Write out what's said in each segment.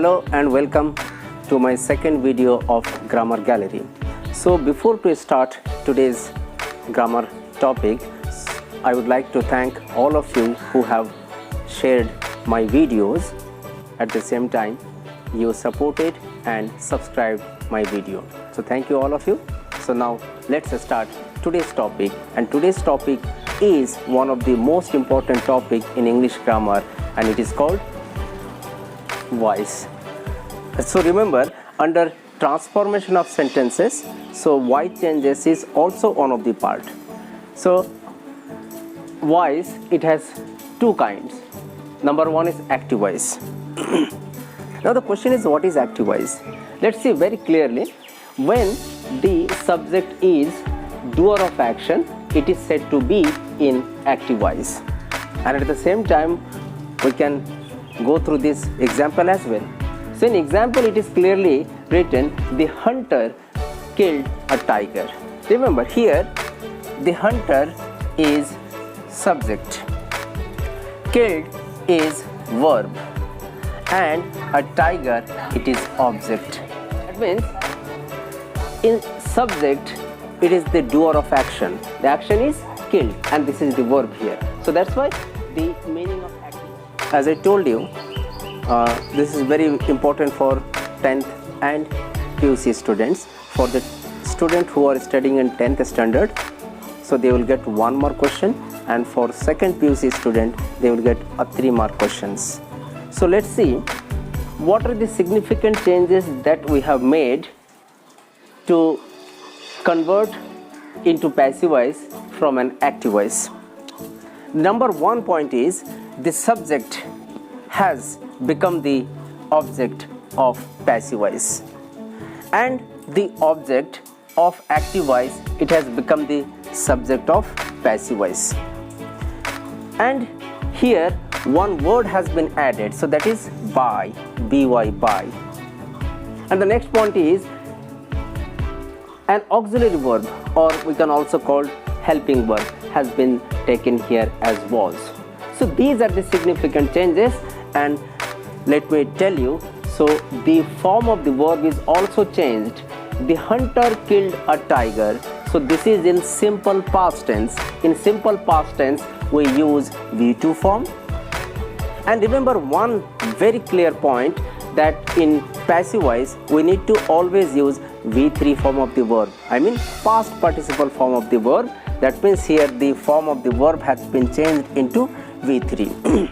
Hello and welcome to my second video of Grammar Gallery. So before to start today's grammar topic, I would like to thank all of you who have shared my videos. At the same time, you supported and subscribed my video. So thank you all of you. So now let's start today's topic, and today's topic is one of the most important topic in English grammar, and it is called voice. So remember, under transformation of sentences, so voice changes is also one of the part. So voice, it has two kinds. Number one is active voice. Now the question is, what is active voice? Let's see very clearly. When the subject is doer of action, it is said to be in active voice. And at the same time, we can go through this example as well. So in example, it is clearly written, the hunter killed a tiger. Remember, here the hunter is subject, killed is verb, and a tiger, it is object. That means in subject, it is the doer of action. The action is killed, and this is the verb here. So that's why the meaning of action. As I told you, this is very important for 10th and PUC students. For the student who are studying in 10th standard, so they will get 1 more question, and for second PUC student, they will get 3 more questions. So let's see what are the significant changes that we have made to convert into passive voice from an active voice. Number 1 point is, the subject has become the object of passive voice, and the object of active voice, it has become the subject of passive voice. And here one word has been added, so that is by, by, by. And the next point is, an auxiliary verb, or we can also call helping verb, has been taken here as was. So these are the significant changes, and let me tell you, so the form of the verb is also changed. The hunter killed a tiger. So this is in simple past tense. In simple past tense, we use V2 form. And remember one very clear point, that in passive voice, we need to always use V3 form of the verb. I mean past participle form of the verb. That means here the form of the verb has been changed into V3.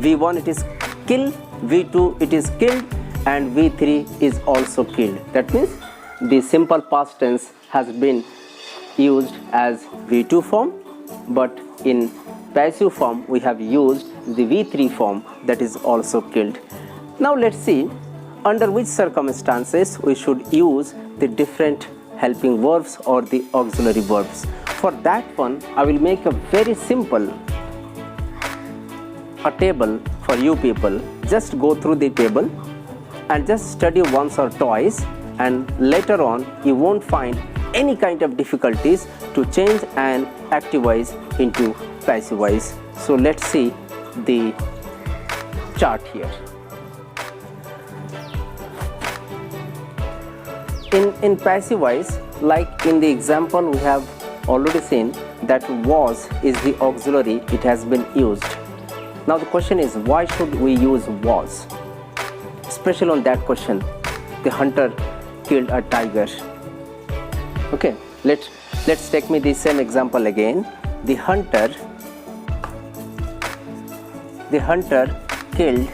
V1 it is kill, V2 it is killed, and V3 is also killed. That means the simple past tense has been used as V2 form, but in passive form we have used the V3 form, that is also killed. Now let's see under which circumstances we should use the different helping verbs or the auxiliary verbs. For that one, I will make a very simple table for you people. Just go through the table and just study once or twice, and later on you won't find any kind of difficulties to change an active voice into passive voice. So let's see the chart here. In passive voice, like in the example we have already seen, that was is the auxiliary, it has been used. Now the question is, why should we use was? Especially on that question, the hunter killed a tiger. Okay, let's take me the same example again. The hunter killed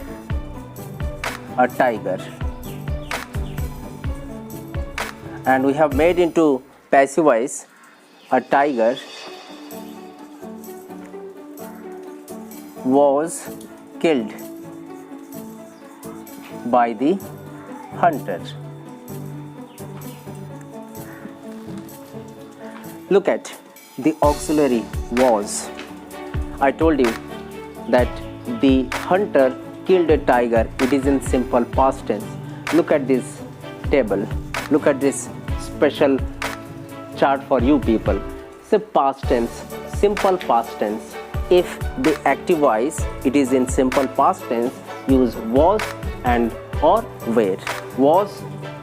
a tiger, and we have made into passive voice, a tiger was killed by the hunter. Look at the auxiliary was. I told you that the hunter killed a tiger, it is in simple past tense. Look at this table, look at this special chart for you people. It's a past tense, simple past tense. If the active voice, it is in simple past tense, use was, and or where. Was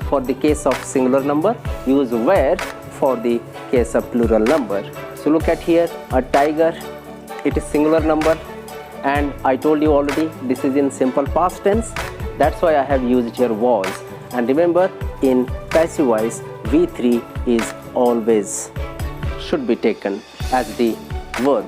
for the case of singular number, use where for the case of plural number. So look at here, a tiger, it is singular number, and I told you already this is in simple past tense. That's why I have used here was. And remember, in passive voice, V3 is always should be taken as the verb.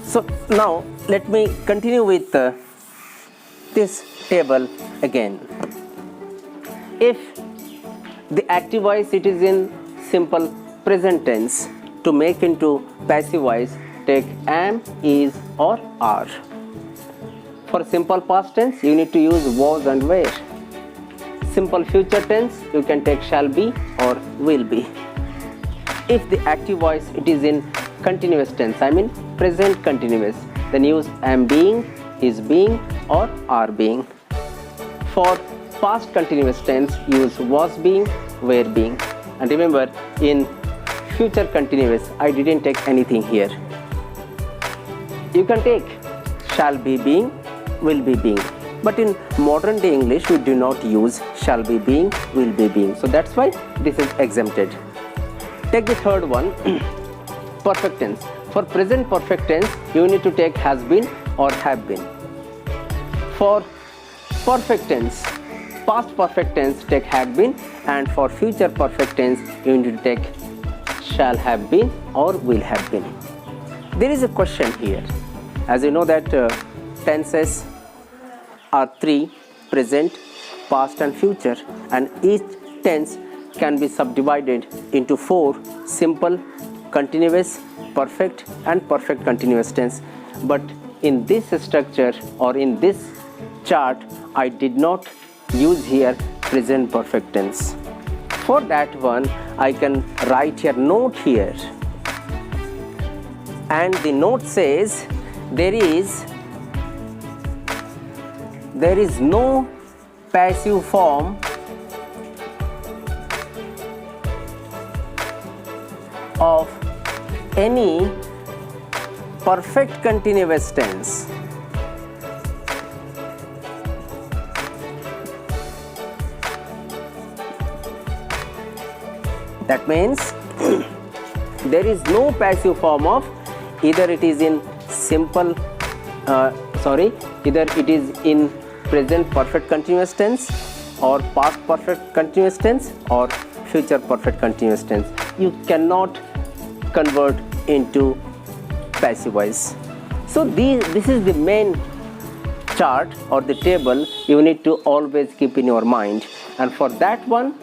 So now let me continue with this table again. If the active voice, it is in simple present tense, to make into passive voice, take am, is or are. For simple past tense, you need to use was and were. Simple future tense, you can take shall be or will be. If the active voice, it is in continuous tense, I mean present continuous, then use am being, is being or are being. For past continuous tense, use was being, were being. And remember, in future continuous, I didn't take anything here. You can take shall be being, will be being, but in modern day English we do not use shall be being, will be being, so that's why this is exempted. Take the third one, perfect tense. For present perfect tense, you need to take has been or have been. For perfect tense, past perfect tense, take had been, and for future perfect tense, you need to take shall have been or will have been. There is a question here. As you know that tenses are three: present, past and future, and each tense can be subdivided into four: simple, continuous, perfect and perfect continuous tense. But in this structure or in this chart, I did not use here present perfect tense. For that one, I can write here note here, and the note says there is no passive form of any perfect continuous tense. That means there is no passive form of either it is in simple either it is in present perfect continuous tense or past perfect continuous tense or future perfect continuous tense. You cannot convert into passive voice. So this is the main chart or the table you need to always keep in your mind, and for that one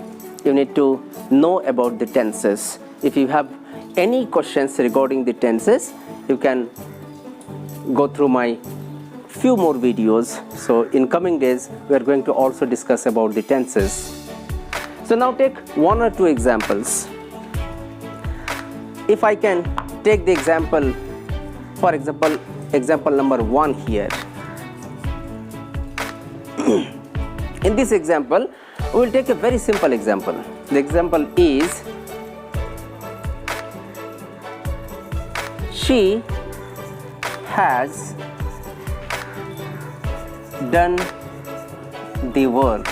you need to know about the tenses. If you have any questions regarding the tenses, you can go through my few more videos. So in coming days we are going to also discuss about the tenses. So now take one or two examples. If I can take the example, for example, example number 1 here. In this example, we will take a very simple example. The example is, she has done the work.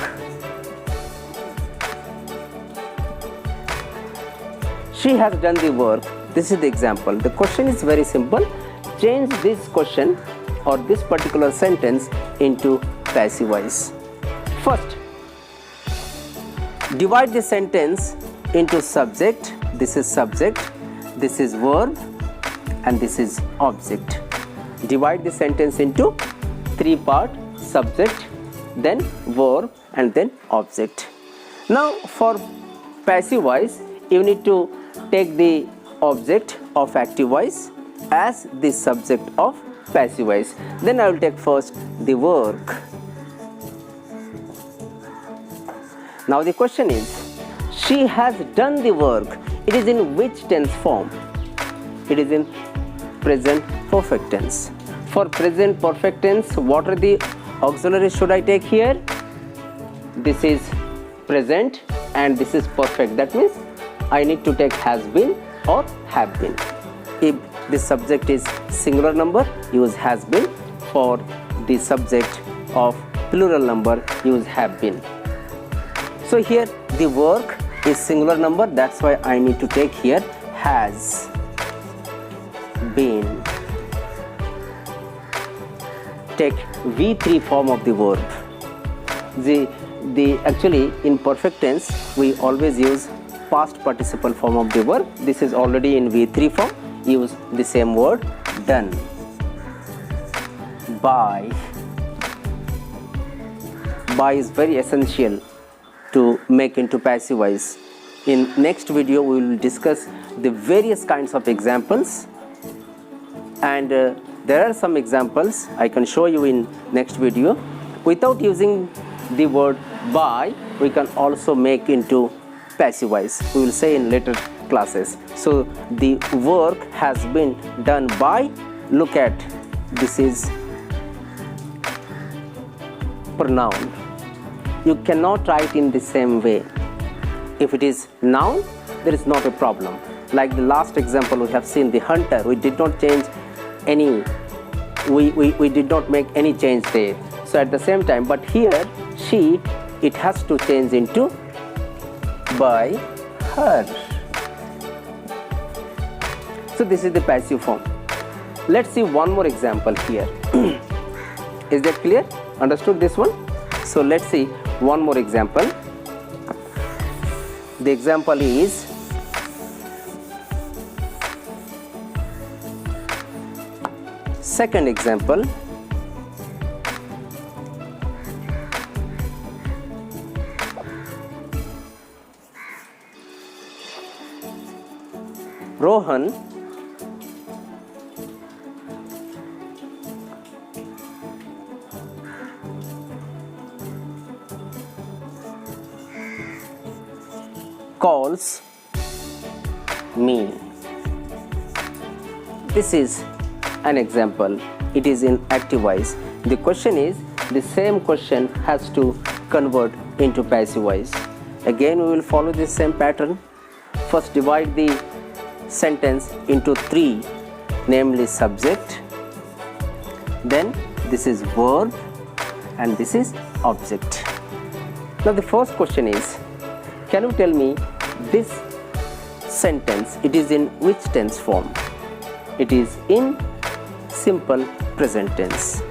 She has done the work. This is the example. The question is very simple. Change this question or this particular sentence into passive voice. First, divide the sentence into subject. This is subject, this is verb, and this is object. Divide the sentence into three parts: subject, then verb, and then object. Now for passive voice, you need to take the object of active voice as the subject of passive voice. Then I will take first the work. Now the question is, she has done the work. It is in which tense form? It is in present perfect tense. For present perfect tense, what are the auxiliaries should I take here? This is present and this is perfect. That means I need to take has been or have been. If the subject is singular number, use has been. For the subject of plural number, use have been. So here the work is singular number, that's why I need to take here has been. Take V3 form of the verb. Actually in perfect tense we always use past participle form of the verb. This is already in V3 form. Use the same word, done by. By is very essential to make into passive voice. In next video we will discuss the various kinds of examples, and there are some examples I can show you in next video. Without using the word by, we can also make into passive voice. We will say in later classes. So the work has been done by. Look at, this is pronoun. You cannot write in the same way. If it is noun, there is not a problem. Like the last example we have seen, the hunter, we did not change any, we did not make any change there. So at the same time, but here she, it has to change into by her. So this is the passive form. Let's see one more example here. Is that clear? Understood this one? So let's see one more example. The example is second example. Rohan calls me. This is an example. It is in active voice. The question is, the same question has to convert into passive voice. Again we will follow the same pattern. First divide the sentence into three, namely subject, then this is verb, and this is object. Now the first question is, can you tell me this sentence, it is in which tense form? It is in simple present tense.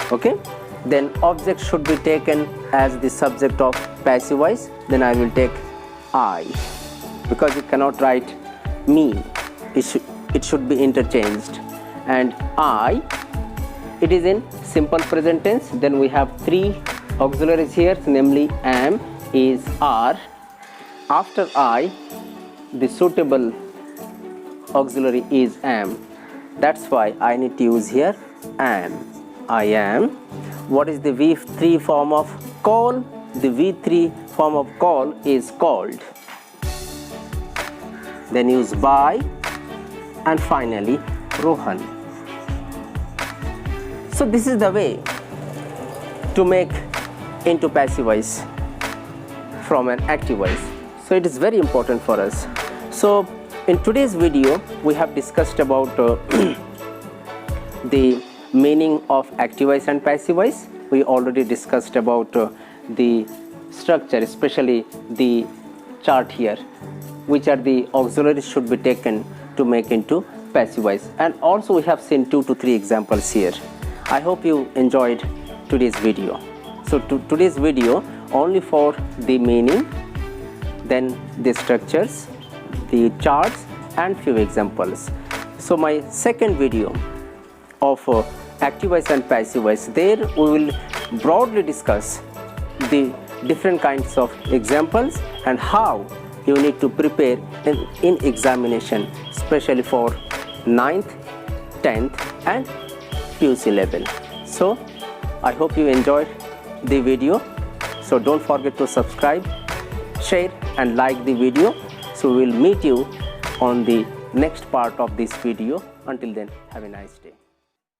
Okay, then object should be taken as the subject of passive voice. Then I will take I, because you cannot write me, it should be interchanged. And I, it is in simple present tense. Then we have three auxiliaries here, namely am, is, are. After I, the suitable auxiliary is am. That's why I need to use here am. I am. What is the V3 form of call? The V3 form of call is called. Then use by, and finally Rohan. So this is the way to make into passive voice from an active voice. So it is very important for us. So in today's video we have discussed about the meaning of active voice and passive voice. We already discussed about the structure, especially the chart here, which are the auxiliaries should be taken to make into passive voice. And also we have seen 2 to 3 examples here. I hope you enjoyed today's video. So today's video only for the meaning, then the structures, the charts, and few examples. So my second video of active voice and passive voice, there we will broadly discuss the different kinds of examples and how you need to prepare in examination, especially for 9th, 10th and PUC level. So I hope you enjoyed the video. So don't forget to subscribe, share and like the video. So we will meet you on the next part of this video. Until then, have a nice day.